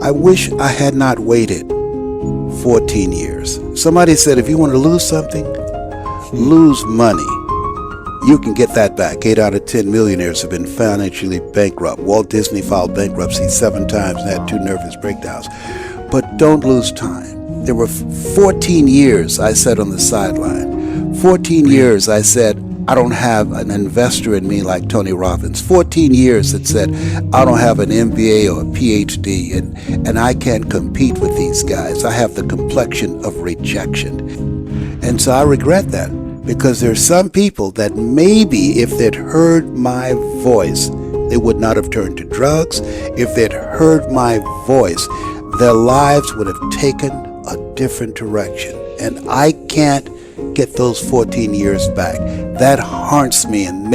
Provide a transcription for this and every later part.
I wish I had not waited 14 years. Somebody said if you want to lose something, lose money. You can get that back. 8 out of 10 millionaires have been financially bankrupt. Walt Disney filed bankruptcy 7 times and had 2 nervous breakdowns. But don't lose time. There were 14 years I sat on the sideline. 14 years I said, I don't have an investor in me like Tony Robbins. 14 years that said, I don't have an MBA or a PhD, and I can't compete with these guys. I have the complexion of rejection. And so I regret that, because there are some people that maybe if they'd heard my voice, they would not have turned to drugs. If they'd heard my voice, their lives would have taken a different direction. And I can't get those 14 years back. That haunts me, and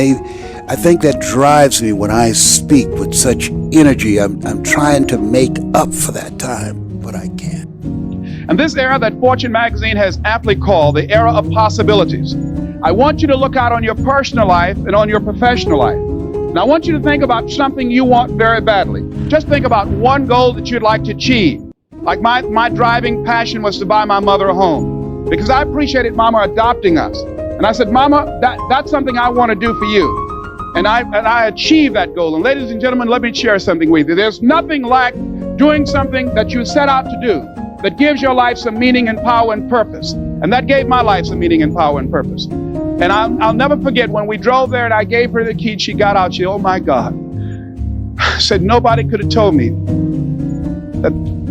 I think that drives me when I speak with such energy. I'm trying to make up for that time, but I can't. And this era that Fortune magazine has aptly called the era of possibilities. I want you to look out on your personal life and on your professional life. And I want you to think about something you want very badly. Just think about one goal that you'd like to achieve. Like my driving passion was to buy my mother a home, because I appreciated Mama adopting us. And I said, Mama, that's something I want to do for you. And I achieved that goal. And ladies and gentlemen, let me share something with you. There's nothing like doing something that you set out to do that gives your life some meaning and power and purpose. And that gave my life some meaning and power and purpose. And I'll never forget when we drove there and I gave her the key, she got out, she, oh my God. Said, nobody could have told me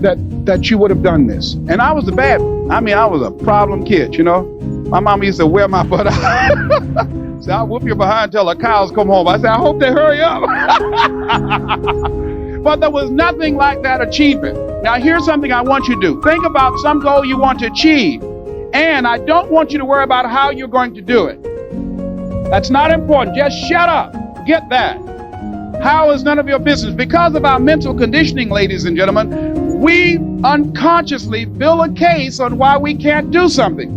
that you would have done this. And I was a bad one. I mean, I was a problem kid, you know. My mama used to wear my butt out. Say, I'll whoop you behind till the cows come home. I said, I hope they hurry up. But there was nothing like that achievement. Now, here's something I want you to do. Think about some goal you want to achieve. And I don't want you to worry about how you're going to do it. That's not important. Just shut up. Get that. How is none of your business. Because of our mental conditioning, ladies and gentlemen, we unconsciously build a case on why we can't do something.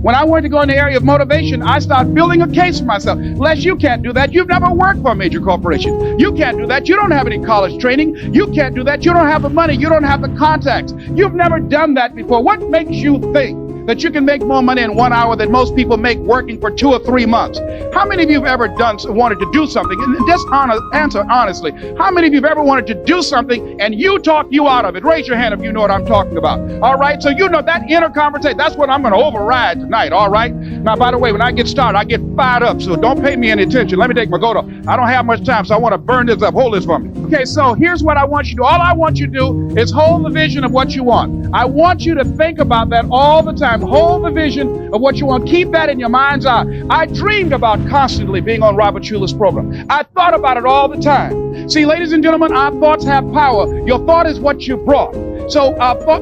When I wanted to go in the area of motivation, I started building a case for myself. Les, you can't do that. You've never worked for a major corporation. You can't do that. You don't have any college training. You can't do that. You don't have the money. You don't have the contacts. You've never done that before. What makes you think that you can make more money in 1 hour than most people make working for 2 or 3 months? How many of you have ever wanted to do something? And just answer honestly. How many of you have ever wanted to do something and you talked you out of it? Raise your hand if you know what I'm talking about. All right. So you know that inner conversation. That's what I'm going to override tonight. All right. Now, by the way, when I get started, I get fired up. So don't pay me any attention. Let me take my go to. I don't have much time, so I want to burn this up. Hold this for me. Okay. So here's what I want you to do. All I want you to do is hold the vision of what you want. I want you to think about that all the time. Hold the vision of what you want. Keep that in your mind's eye. I dreamed about constantly being on Robert Schuler's program. I thought about it all the time. See, ladies and gentlemen, our thoughts have power. Your thought is what you brought. So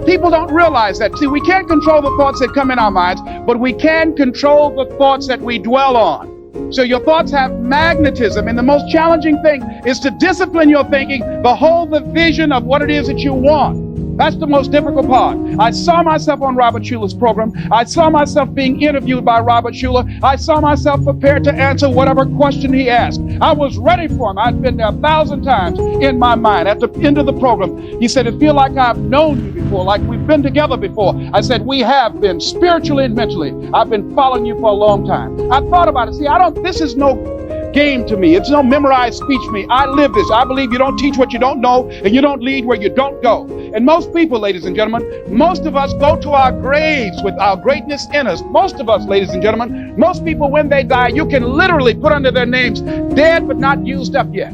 people don't realize that. See, we can't control the thoughts that come in our minds, but we can control the thoughts that we dwell on. So your thoughts have magnetism, and the most challenging thing is to discipline your thinking, behold the vision of what it is that you want. That's the most difficult part. I saw myself on Robert Schuler's program. I saw myself being interviewed by Robert Schuler. I saw myself prepared to answer whatever question he asked. I was ready for him. I'd been there 1,000 times in my mind. At the end of the program, he said, it feels like I've known you before, like we've been together before. I said, we have been spiritually and mentally. I've been following you for a long time. I thought about it. See, this is no game to me. It's no memorized speech to me. I live this. I believe you don't teach what you don't know, and you don't lead where you don't go. And most people, ladies and gentlemen, most of us go to our graves with our greatness in us. Most of us, ladies and gentlemen, most people, when they die, you can literally put under their names, dead but not used up yet.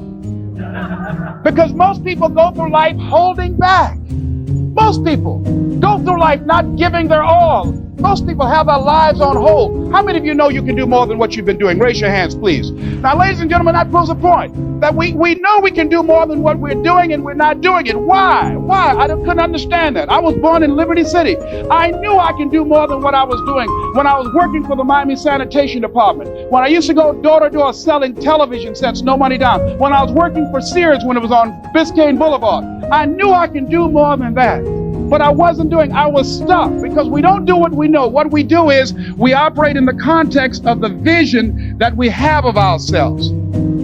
Because most people go through life holding back. Most people go through life not giving their all. Most people have their lives on hold. How many of you know you can do more than what you've been doing? Raise your hands, please. Now, ladies and gentlemen, that proves a point. That we know we can do more than what we're doing, and we're not doing it. Why? I couldn't understand that. I was born in Liberty City. I knew I can do more than what I was doing when I was working for the Miami Sanitation Department. When I used to go door to door selling television sets, no money down. When I was working for Sears when it was on Biscayne Boulevard. I knew I can do more than that. But I wasn't doing, I was stuck, because we don't do what we know. What we do is we operate in the context of the vision that we have of ourselves.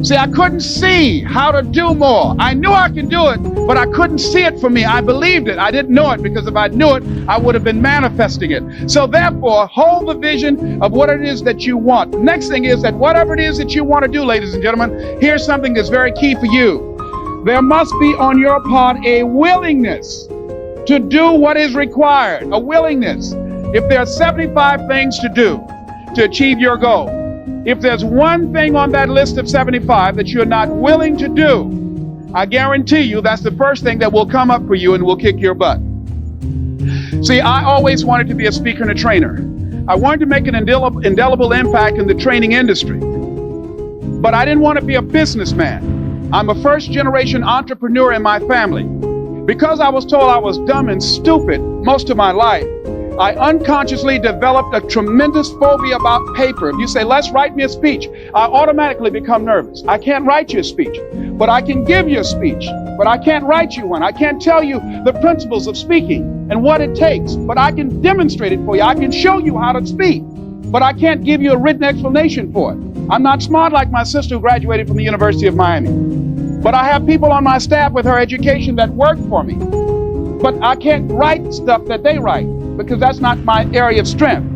See, I couldn't see how to do more. I knew I could do it, but I couldn't see it for me. I believed it. I didn't know it, because if I knew it, I would have been manifesting it. So therefore, hold the vision of what it is that you want. The next thing is that whatever it is that you want to do, ladies and gentlemen, here's something that's very key for you. There must be on your part a willingness to do what is required, a willingness. If there are 75 things to do to achieve your goal, if there's one thing on that list of 75 that you're not willing to do, I guarantee you that's the first thing that will come up for you and will kick your butt. See, I always wanted to be a speaker and a trainer. I wanted to make an indelible impact in the training industry. But I didn't want to be a businessman. I'm a first-generation entrepreneur in my family. Because I was told I was dumb and stupid most of my life, I unconsciously developed a tremendous phobia about paper. If you say, "Les, write me a speech," I automatically become nervous. I can't write you a speech, but I can give you a speech, but I can't write you one. I can't tell you the principles of speaking and what it takes, but I can demonstrate it for you. I can show you how to speak, but I can't give you a written explanation for it. I'm not smart like my sister who graduated from the University of Miami, but I have people on my staff with her education that work for me, but I can't write stuff that they write, because that's not my area of strength.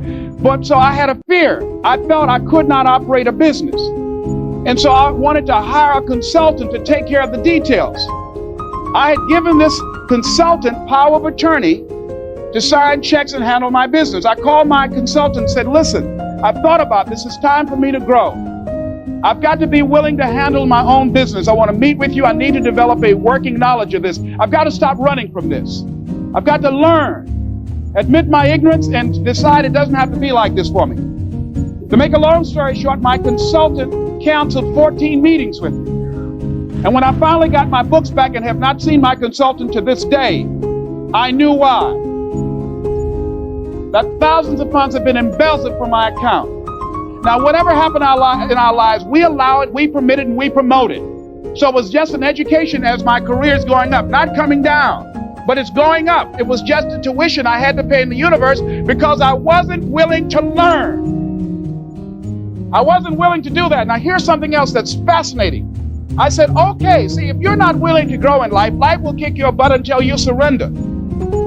But so I had a fear. I felt I could not operate a business. And so I wanted to hire a consultant to take care of the details. I had given this consultant power of attorney to sign checks and handle my business. I called my consultant and said, "Listen, I've thought about this. It's time for me to grow. I've got to be willing to handle my own business. I want to meet with you. I need to develop a working knowledge of this. I've got to stop running from this. I've got to learn, admit my ignorance, and decide it doesn't have to be like this for me." To make a long story short, my consultant canceled 14 meetings with me. And when I finally got my books back and have not seen my consultant to this day, I knew why. That thousands of funds have been embezzled from my account. Now, whatever happened in our lives, we allow it, we permit it, and we promote it. So it was just an education as my career is going up, not coming down, but it's going up. It was just a tuition I had to pay in the universe because I wasn't willing to learn. I wasn't willing to do that. Now, here's something else that's fascinating. I said, okay, see, if you're not willing to grow in life, life will kick your butt until you surrender.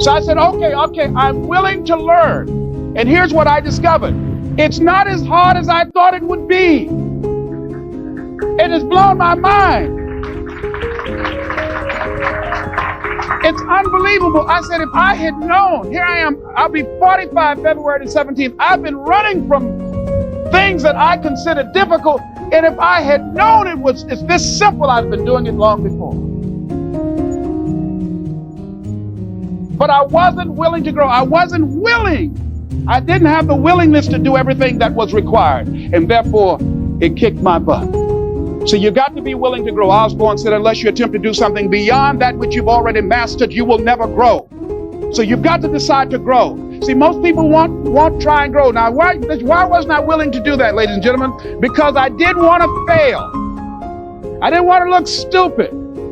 So I said, okay, I'm willing to learn. And here's what I discovered. It's not as hard as I thought it would be. It has blown my mind. It's unbelievable. I said, if I had known, here I am, I'll be 45 February the 17th. I've been running from things that I consider difficult. And if I had known it's this simple, I'd been doing it long before. But I wasn't willing to grow. I wasn't willing. I didn't have the willingness to do everything that was required. And therefore, it kicked my butt. So you got to be willing to grow. Osborne said, unless you attempt to do something beyond that which you've already mastered, you will never grow. So you've got to decide to grow. See, most people won't try and grow. Now, why wasn't I willing to do that, ladies and gentlemen? Because I didn't want to fail. I didn't want to look stupid.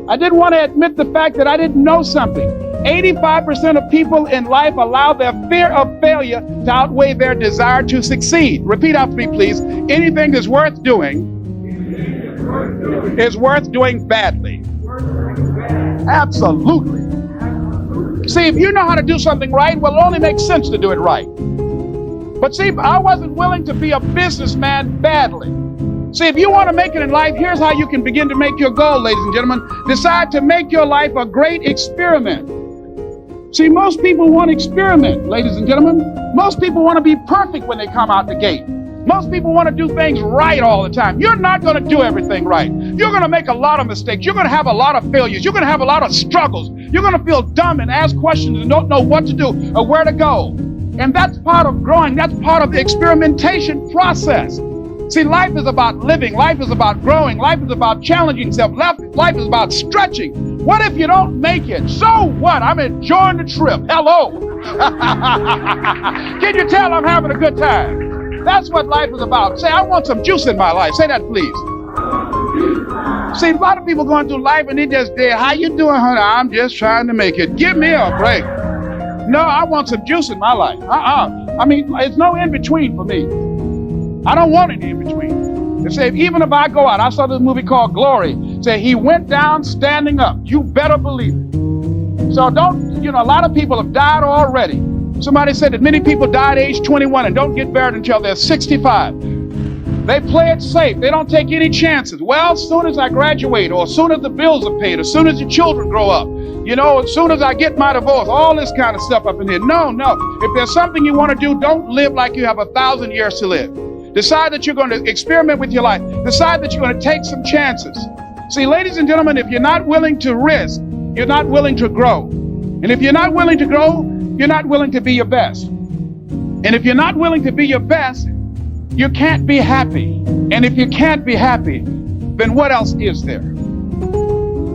I didn't want to admit the fact that I didn't know something. 85% of people in life allow their fear of failure to outweigh their desire to succeed. Repeat after me, please. Anything that's worth doing is worth doing badly. Absolutely. See, if you know how to do something right, well, it only makes sense to do it right. But see, I wasn't willing to be a businessman badly. See, if you want to make it in life, here's how you can begin to make your goal, ladies and gentlemen. Decide to make your life a great experiment. See, most people want to experiment, ladies and gentlemen. Most people want to be perfect when they come out the gate. Most people want to do things right all the time. You're not going to do everything right. You're going to make a lot of mistakes. You're going to have a lot of failures. You're going to have a lot of struggles. You're going to feel dumb and ask questions and don't know what to do or where to go. And that's part of growing. That's part of the experimentation process. See, life is about living. Life is about growing. Life is about challenging yourself. Life is about stretching. What if you don't make it? So what? I'm enjoying the trip. Hello. Can you tell I'm having a good time? That's what life is about. Say, I want some juice in my life. Say that, please. See, a lot of people going through life and they just there. How you doing, honey? I'm just trying to make it. Give me a break. No, I want some juice in my life. I mean, it's no in between for me. I don't want any in between. They say, even if I go out, I saw this movie called Glory. Say, he went down standing up. You better believe it. So don't, a lot of people have died already. Somebody said that many people die at age 21 and don't get buried until they're 65. They play it safe. They don't take any chances. Well, as soon as I graduate, or as soon as the bills are paid, as soon as the children grow up, as soon as I get my divorce, all this kind of stuff up in here. No. If there's something you want to do, don't live like you have 1,000 years to live. Decide that you're going to experiment with your life. Decide that you're going to take some chances. See, ladies and gentlemen, if you're not willing to risk, you're not willing to grow. And if you're not willing to grow, you're not willing to be your best. And if you're not willing to be your best, you can't be happy. And if you can't be happy, then what else is there?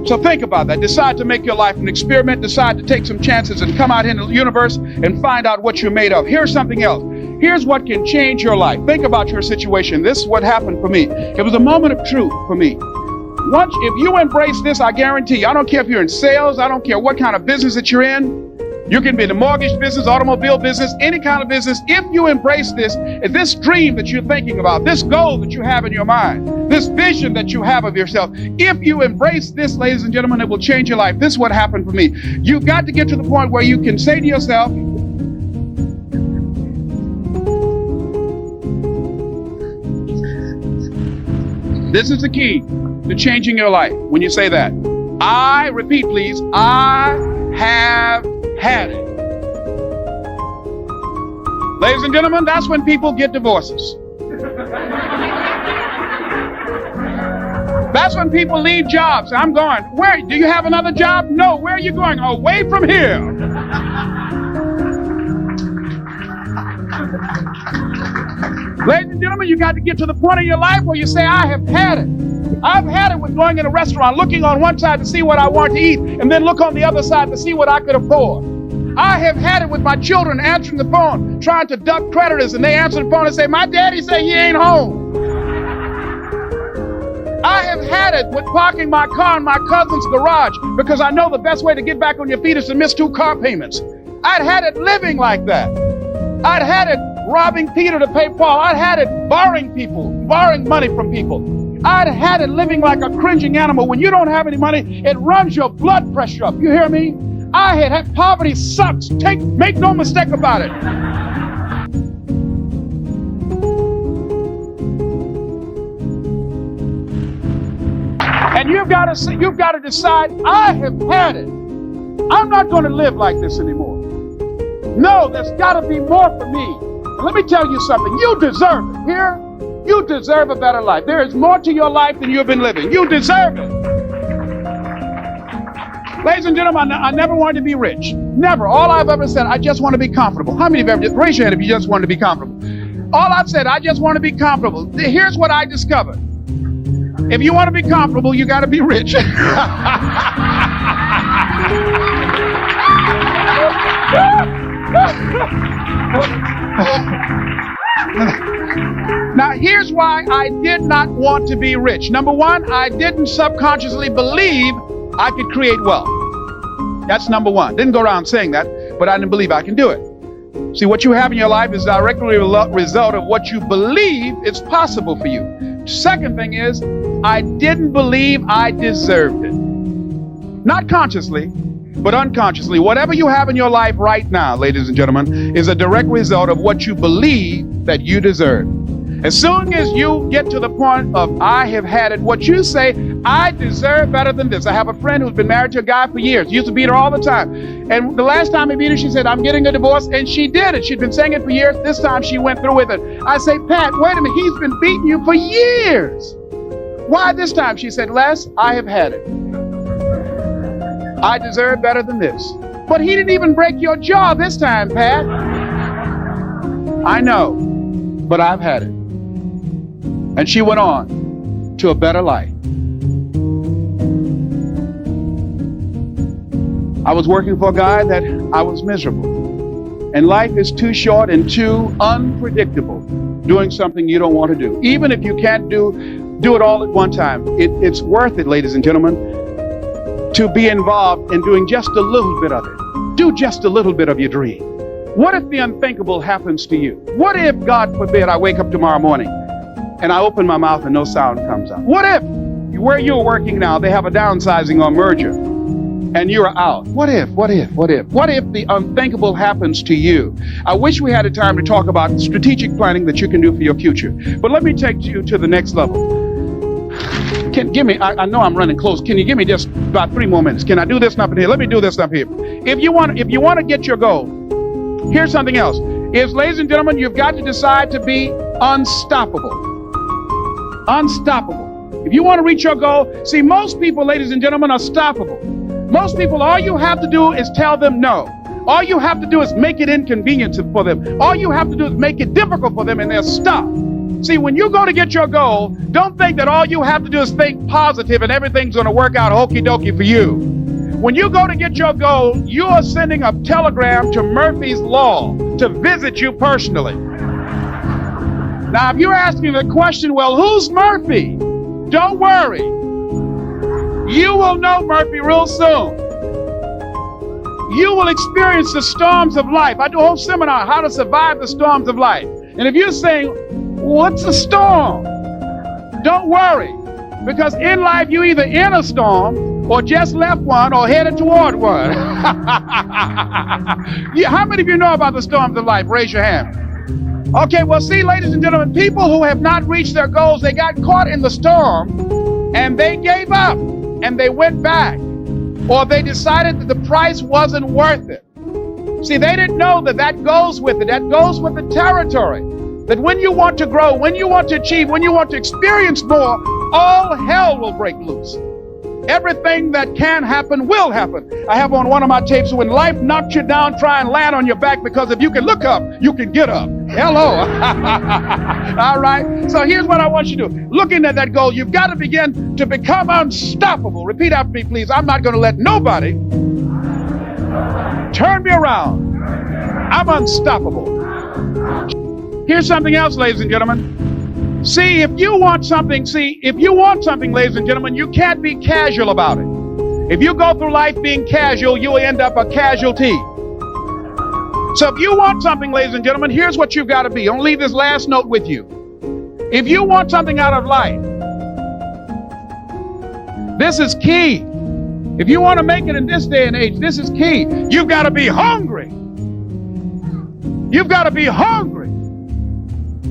So think about that. Decide to make your life an experiment. Decide to take some chances and come out into the universe and find out what you're made of. Here's something else. Here's what can change your life. Think about your situation. This is what happened for me. It was a moment of truth for me. Once, if you embrace this, I guarantee you, I don't care if you're in sales, I don't care what kind of business that you're in. You can be in the mortgage business, automobile business, any kind of business. If you embrace this dream that you're thinking about, this goal that you have in your mind, this vision that you have of yourself, if you embrace this, ladies and gentlemen, it will change your life. This is what happened for me. You've got to get to the point where you can say to yourself, this is the key to changing your life. When you say that, I, repeat please, I have had it. Ladies and gentlemen, that's when people get divorces. That's when people leave jobs. I'm going, where? Do you have another job? No. Where are you going? Away from here. Ladies and gentlemen, you got to get to the point in your life where you say, I have had it. I've had it with going in a restaurant, looking on one side to see what I want to eat, and then look on the other side to see what I could afford. I have had it with my children answering the phone, trying to duck creditors, and they answer the phone and say, my daddy say he ain't home. I have had it with parking my car in my cousin's garage because I know the best way to get back on your feet is to miss 2 car payments. I'd had it living like that. I'd had it robbing Peter to pay Paul. I'd had it borrowing money from people. I'd had it living like a cringing animal. When you don't have any money, it runs your blood pressure up. You hear me? I had poverty sucks. Make no mistake about it. And you've got to decide, I have had it. I'm not going to live like this anymore. No, there's got to be more for me. And let me tell you something. You deserve it. Here, you deserve a better life. There is more to your life than you've been living. You deserve it. Ladies and gentlemen, I never wanted to be rich. Never. All I've ever said, I just want to be comfortable. How many of you ever, raise your hand if you just want to be comfortable. All I've said, I just want to be comfortable. Here's what I discovered. If you want to be comfortable, you got to be rich. Now, here's why I did not want to be rich. Number one, I didn't subconsciously believe I could create wealth. That's number one. Didn't go around saying that, but I didn't believe I can do it. See, what you have in your life is directly a result of what you believe is possible for you. Second thing is, I didn't believe I deserved it. Not consciously, but unconsciously. Whatever you have in your life right now, ladies and gentlemen, is a direct result of what you believe that you deserve. As soon as you get to the point of, I have had it, what you say, I deserve better than this. I have a friend who's been married to a guy for years. Used to beat her all the time. And the last time he beat her, she said, I'm getting a divorce. And she did it. She'd been saying it for years. This time she went through with it. I say, Pat, wait a minute. He's been beating you for years. Why this time? She said, Les, I have had it. I deserve better than this. But he didn't even break your jaw this time, Pat. I know, but I've had it. And she went on to a better life. I was working for a guy that I was miserable. And life is too short and too unpredictable doing something you don't want to do. Even if you can't do it all at one time. It's worth it, ladies and gentlemen, to be involved in doing just a little bit of it. Do just a little bit of your dream. What if the unthinkable happens to you? What if, God forbid, I wake up tomorrow morning and I open my mouth and no sound comes out? What if where you're working now, they have a downsizing or merger, and you're out? What if the unthinkable happens to you? I wish we had a time to talk about strategic planning that you can do for your future. But let me take you to the next level. I know I'm running close. Can you give me just about 3 more minutes? Can I do this up in here? Let me do this up here. If you want to get your goal, here's something else. Ladies and gentlemen, you've got to decide to be unstoppable. Unstoppable. If you want to reach your goal, see, most people, ladies and gentlemen, are stoppable. Most people, all you have to do is tell them no. All you have to do is make it inconvenient for them. All you have to do is make it difficult for them, and they'll stop. See, when you go to get your goal, don't think that all you have to do is think positive and everything's going to work out hokey dokey for you. When you go to get your goal, you are sending a telegram to Murphy's Law to visit you personally. Now, if you're asking the question, well, who's Murphy? Don't worry. You will know Murphy real soon. You will experience the storms of life. I do a whole seminar, how to survive the storms of life. And if you're saying, what's a storm? Don't worry, because in life you're either in a storm or just left one or headed toward one. How many of you know about the storms of life? Raise your hand. Okay, well, see, ladies and gentlemen, people who have not reached their goals, they got caught in the storm and they gave up and they went back, or they decided that the price wasn't worth it. See, they didn't know that goes with it. That goes with the territory. That when you want to grow, when you want to achieve, when you want to experience more, all hell will break loose. Everything that can happen will happen. I have on one of my tapes, when life knocks you down, try and land on your back, because if you can look up, you can get up. Hello. All right. So here's what I want you to do. Looking at that goal, you've got to begin to become unstoppable. Repeat after me, please. I'm not going to let nobody turn me around. I'm unstoppable. Here's something else, ladies and gentlemen. See, if you want something, ladies and gentlemen, you can't be casual about it. If you go through life being casual, you'll end up a casualty. So if you want something, ladies and gentlemen, here's what you've got to be. I'm gonna leave this last note with you. If you want something out of life, this is key. If you want to make it in this day and age, this is key. You've got to be hungry. You've got to be hungry.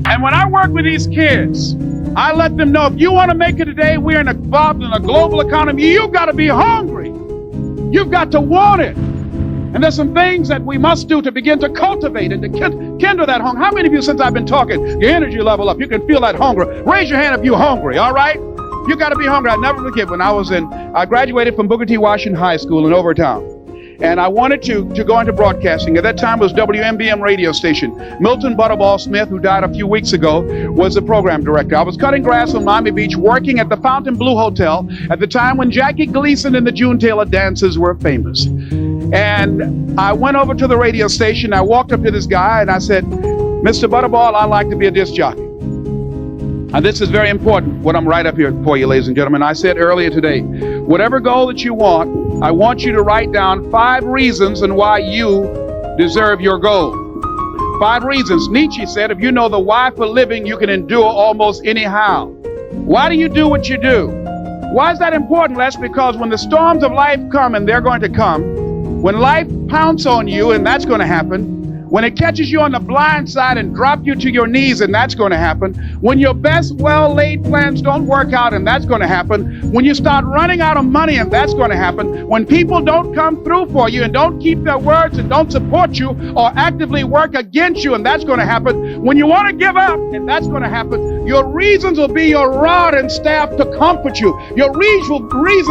And when I work with these kids, I let them know, if you want to make it today, we're involved in a global economy. You've got to be hungry. You've got to want it. And there's some things that we must do to begin to cultivate and to kindle that hunger. How many of you, since I've been talking, your energy level up, you can feel that hunger? Raise your hand if you're hungry, all right? You got to be hungry. I never forget when I graduated from Booker T. Washington High School in Overtown. And I wanted to go into broadcasting. At that time, it was WMBM radio station. Milton Butterball Smith, who died a few weeks ago, was the program director. I was cutting grass on Miami Beach, working at the Fontainebleau Hotel at the time when Jackie Gleason and the June Taylor dances were famous. And I went over to the radio station. I walked up to this guy and I said, Mr. Butterball, I'd like to be a disc jockey. And this is very important, what I'm right up here for you, ladies and gentlemen. I said earlier today, whatever goal that you want, I want you to write down 5 reasons and why you deserve your goal. 5 reasons. Nietzsche said, if you know the why for living, you can endure almost anyhow. Why do you do what you do? Why is that important, Les? Because when the storms of life come, and they're going to come, when life pounces on you, and that's going to happen, when it catches you on the blind side and drop you to your knees, and that's going to happen, when your best well-laid plans don't work out, and that's going to happen, when you start running out of money, and that's going to happen, when people don't come through for you and don't keep their words and don't support you or actively work against you, and that's going to happen, when you want to give up, and that's going to happen, your reasons will be your rod and staff to comfort you. Your reasons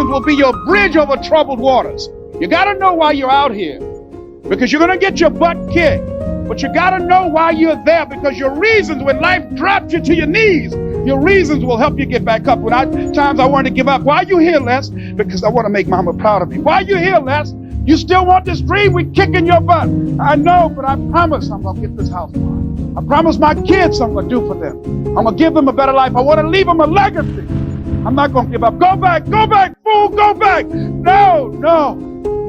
will be your bridge over troubled waters. You got to know why you're out here, because you're going to get your butt kicked. But you got to know why you're there, because your reasons, when life drops you to your knees, your reasons will help you get back up. Times I wanted to give up. Why are you here, Les? Because I want to make Mama proud of me. Why are you here, Les? You still want this dream? We're kicking your butt. I know, but I promise I'm going to get this house. I promise my kids I'm going to do for them. I'm going to give them a better life. I want to leave them a legacy. I'm not going to give up. Go back, fool, go back.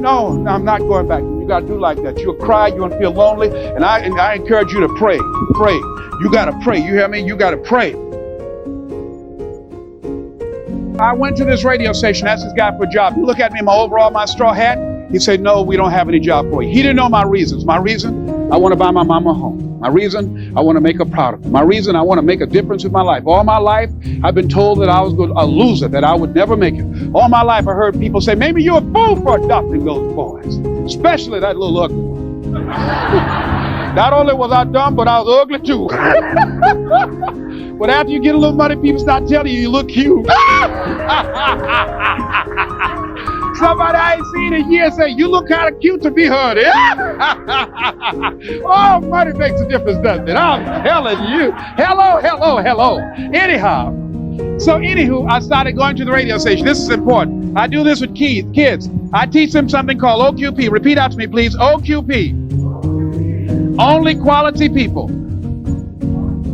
No, I'm not going back. You got to do like that. You'll cry, you're going to feel lonely, and I encourage you to pray. You got to pray. You hear me? You got to pray. I went to this radio station, asked this guy for a job. He looked at me in my overall, my straw hat. He said, no, we don't have any job for you. He didn't know my reasons. My reason, I want to buy my mama a home. My reason, I want to make her proud of me. My reason, I want to make a difference in my life. All my life, I've been told that I was a loser, that I would never make it. All my life, I heard people say, maybe you're a fool for adopting those boys, especially that little ugly one. Not only was I dumb, but I was ugly too. But after you get a little money, people start telling you look cute. Somebody I ain't seen in years say, you look kind of cute to be honey. Oh, money makes a difference, doesn't it? I'm telling you. Hello, hello, hello. Anyhow, so anywho, I started going to the radio station. This is important. I do this with kids. I teach them something called OQP. Repeat out to me, please. OQP. Only quality people.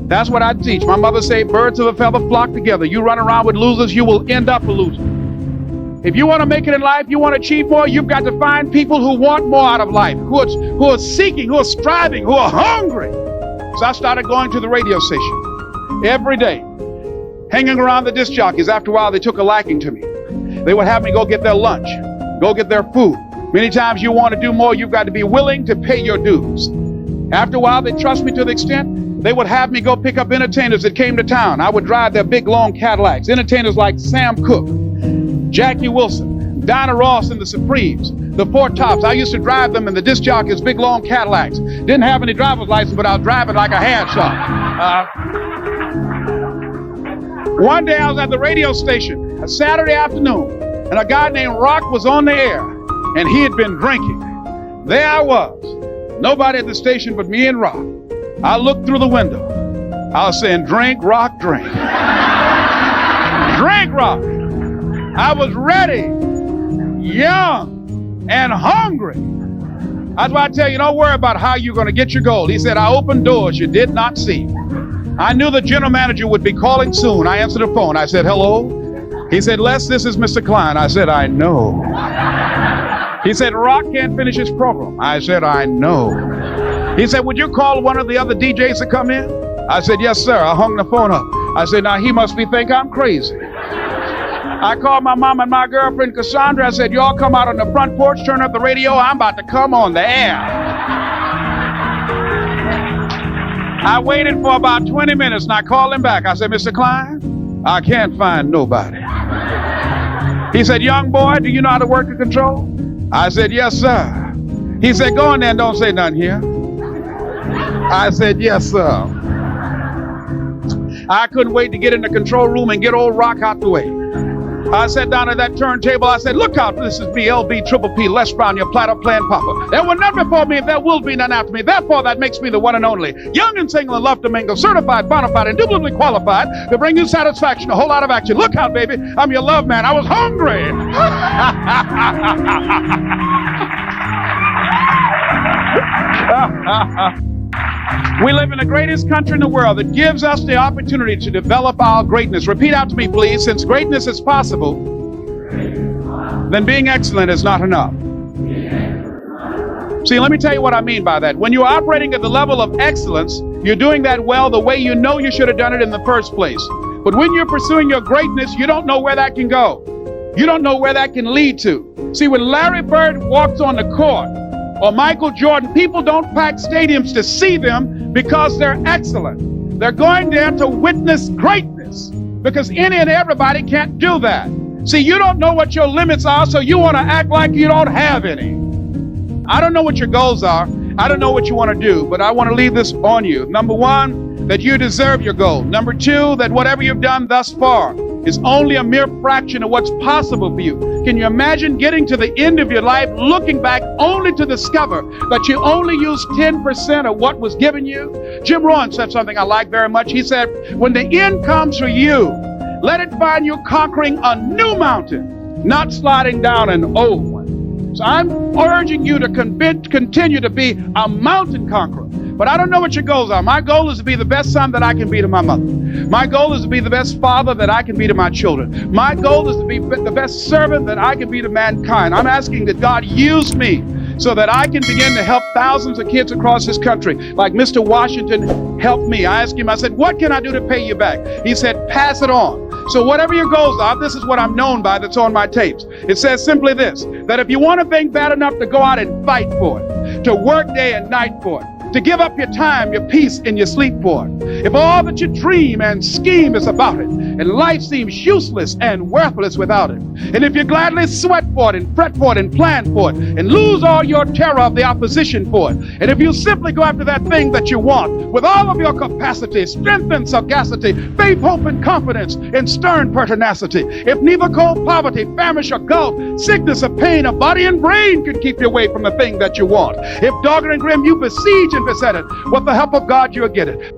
That's what I teach. My mother said, birds of a feather flock together. You run around with losers, you will end up a loser. If you want to make it in life, you want to achieve more, you've got to find people who want more out of life, who are seeking, who are striving, who are hungry. So I started going to the radio station every day, hanging around the disc jockeys. After a while, they took a liking to me. They would have me go get their lunch, go get their food. Many times you want to do more, you've got to be willing to pay your dues. After a while, they trust me to the extent they would have me go pick up entertainers that came to town. I would drive their big, long Cadillacs. Entertainers like Sam Cooke, Jackie Wilson, Dinah Ross and the Supremes, the Four Tops. I used to drive them in the disc jockeys' big, long Cadillacs. Didn't have any driver's license, but I was driving like a handshot. One day I was at the radio station, a Saturday afternoon, and a guy named Rock was on the air, and he had been drinking. There I was, nobody at the station but me and Rock. I looked through the window. I was saying, drink, Rock, drink. Drink, Rock. I was ready, young, and hungry. That's why I tell you, don't worry about how you're going to get your goal. He said, I opened doors you did not see. I knew the general manager would be calling soon. I answered the phone. I said, hello. He said, Les, this is Mr. Klein. I said, I know. He said, Rock can't finish his program. I said, I know. He said, would you call one of the other DJs to come in? I said, yes, sir. I hung the phone up. I said, now he must think I'm crazy. I called my mom and my girlfriend, Cassandra. I said, y'all come out on the front porch, turn up the radio. I'm about to come on the air. I waited for about 20 minutes and I called him back. I said, Mr. Klein, I can't find nobody. He said, young boy, do you know how to work the control? I said, yes, sir. He said, go in there and don't say nothing here. I said, yes, sir. I couldn't wait to get in the control room and get old Rock out the way. I sat down at that turntable. I said, look out, this is me, LB, Triple P, Les Brown, your platter playing papa. There was none before me, and there will be none after me. Therefore, that makes me the one and only, young and single and love to mingle, certified, bona fide, indubitably qualified to bring you satisfaction, a whole lot of action. Look out, baby, I'm your love man. I was hungry. We live in the greatest country in the world that gives us the opportunity to develop our greatness. Repeat out to me, please. Since greatness is possible, then being excellent is not enough. See, let me tell you what I mean by that. When you're operating at the level of excellence, you're doing that well the way you know you should have done it in the first place. But when you're pursuing your greatness, you don't know where that can go. You don't know where that can lead to. See, when Larry Bird walks on the court, or Michael Jordan, people don't pack stadiums to see them because they're excellent. They're going there to witness greatness because any and everybody can't do that. See, you don't know what your limits are, so you want to act like you don't have any. I don't know what your goals are. I don't know what you want to do, but I want to leave this on you. Number one, that you deserve your goal. Number two, that whatever you've done thus far is only a mere fraction of what's possible for you. Can you imagine getting to the end of your life, looking back only to discover that you only used 10% of what was given you? Jim Rohn said something I like very much. He said, when the end comes for you, let it find you conquering a new mountain, not sliding down an old one. So I'm urging you to continue to be a mountain conqueror. But I don't know what your goals are. My goal is to be the best son that I can be to my mother. My goal is to be the best father that I can be to my children. My goal is to be the best servant that I can be to mankind. I'm asking that God use me so that I can begin to help thousands of kids across this country, like Mr. Washington helped me. I asked him, I said, what can I do to pay you back? He said, pass it on. So whatever your goals are, this is what I'm known by that's on my tapes. It says simply this, that if you want a thing bad enough to go out and fight for it, to work day and night for it, to give up your time, your peace, and your sleep for it, if all that you dream and scheme is about it, and life seems useless and worthless without it, and if you gladly sweat for it and fret for it and plan for it and lose all your terror of the opposition for it, and if you simply go after that thing that you want with all of your capacity, strength and sagacity, faith, hope, and confidence, and stern pertinacity, if neither cold poverty, famish, or gulf, sickness or pain of body and brain could keep you away from the thing that you want, if dogged and grim you besiege and beset it, with the help of God you'll get it.